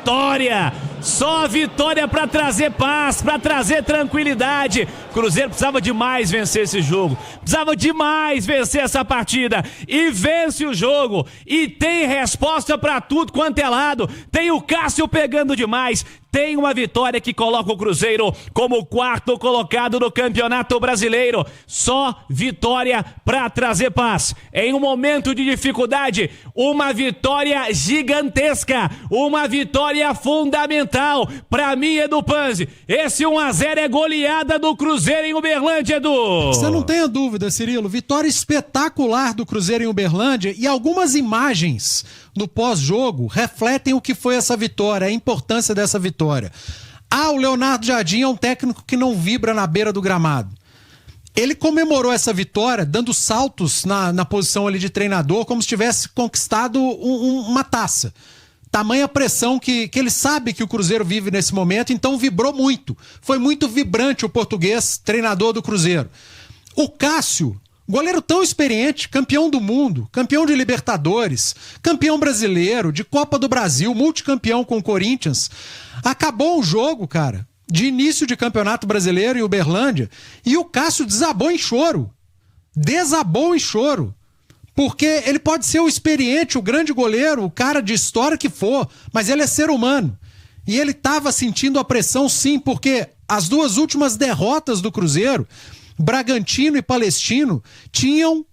vitória. Só vitória para trazer paz, para trazer tranquilidade. Cruzeiro precisava demais vencer esse jogo. Precisava demais vencer essa partida. E vence o jogo. E tem resposta para tudo quanto é lado. Tem o Cássio pegando demais. Tem uma vitória que coloca o Cruzeiro como o quarto colocado no Campeonato Brasileiro. Só vitória para trazer paz. Em um momento de dificuldade, uma vitória gigantesca. Uma vitória fundamental. Para mim, Edu Panzi, esse 1-0 é goleada do Cruzeiro em Uberlândia, Edu. Você não tenha dúvida, Cirilo. Vitória espetacular do Cruzeiro em Uberlândia e algumas imagens no pós-jogo refletem o que foi essa vitória, a importância dessa vitória. O Leonardo Jardim é um técnico que não vibra na beira do gramado. Ele comemorou essa vitória dando saltos na posição ali de treinador, como se tivesse conquistado uma taça. Tamanha pressão que ele sabe que o Cruzeiro vive nesse momento, então vibrou muito. Foi muito vibrante o português, treinador do Cruzeiro. O Cássio, goleiro tão experiente, campeão do mundo, campeão de Libertadores, campeão brasileiro, de Copa do Brasil, multicampeão com o Corinthians. Acabou o jogo, cara, de início de Campeonato Brasileiro em Uberlândia, e o Cássio desabou em choro. Desabou em choro. Porque ele pode ser o experiente, o grande goleiro, o cara de história que for, mas ele é ser humano. E ele estava sentindo a pressão sim, porque as duas últimas derrotas do Cruzeiro, Bragantino e Palestino, tinham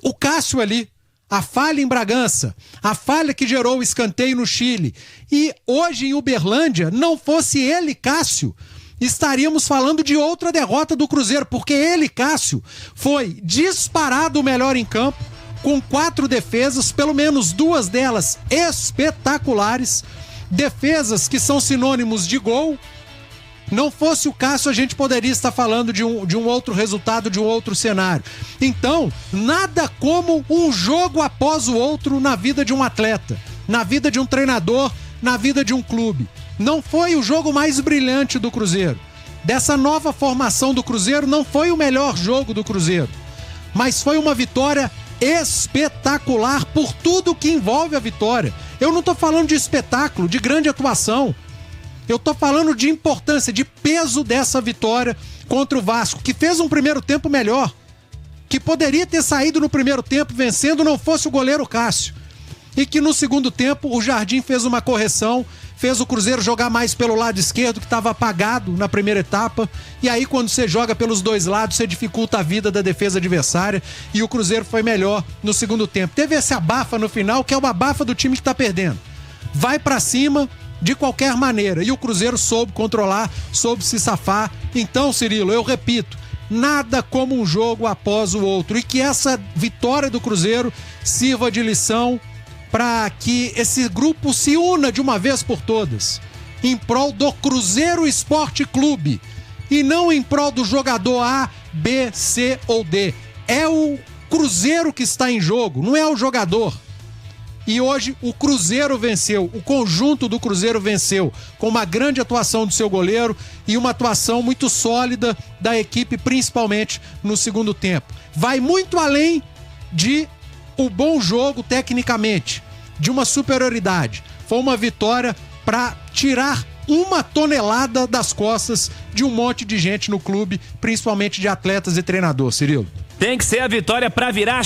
o Cássio ali. A falha em Bragança, a falha que gerou o escanteio no Chile. E hoje em Uberlândia, não fosse ele, Cássio, estaríamos falando de outra derrota do Cruzeiro, porque ele, Cássio, foi disparado o melhor em campo, com 4 defesas, pelo menos 2 delas espetaculares, defesas que são sinônimos de gol. Não fosse o Cássio, a gente poderia estar falando de um outro resultado, de um outro cenário. Então, nada como um jogo após o outro na vida de um atleta, na vida de um treinador, na vida de um clube. Não foi o jogo mais brilhante do Cruzeiro. Dessa nova formação do Cruzeiro, não foi o melhor jogo do Cruzeiro. Mas foi uma vitória espetacular por tudo que envolve a vitória. Eu não estou falando de espetáculo, de grande atuação. Eu tô falando de importância, de peso dessa vitória contra o Vasco, que fez um primeiro tempo melhor, que poderia ter saído no primeiro tempo vencendo, não fosse o goleiro Cássio. E que no segundo tempo o Jardim fez uma correção, fez o Cruzeiro jogar mais pelo lado esquerdo, que estava apagado na primeira etapa, e aí quando você joga pelos dois lados, você dificulta a vida da defesa adversária, e o Cruzeiro foi melhor no segundo tempo. Teve esse abafa no final, que é o abafa do time que tá perdendo. Vai pra cima de qualquer maneira, e o Cruzeiro soube controlar, soube se safar. Então, Cirilo, eu repito, nada como um jogo após o outro, e que essa vitória do Cruzeiro sirva de lição para que esse grupo se una de uma vez por todas em prol do Cruzeiro Esporte Clube e não em prol do jogador A, B, C ou D. É o Cruzeiro que está em jogo, não é o jogador. E hoje o Cruzeiro venceu, o conjunto do Cruzeiro venceu, com uma grande atuação do seu goleiro e uma atuação muito sólida da equipe, principalmente no segundo tempo. Vai muito além de o bom jogo tecnicamente, de uma superioridade. Foi uma vitória para tirar 1 tonelada das costas de um monte de gente no clube, principalmente de atletas e treinador, Cirilo. Tem que ser a vitória para virar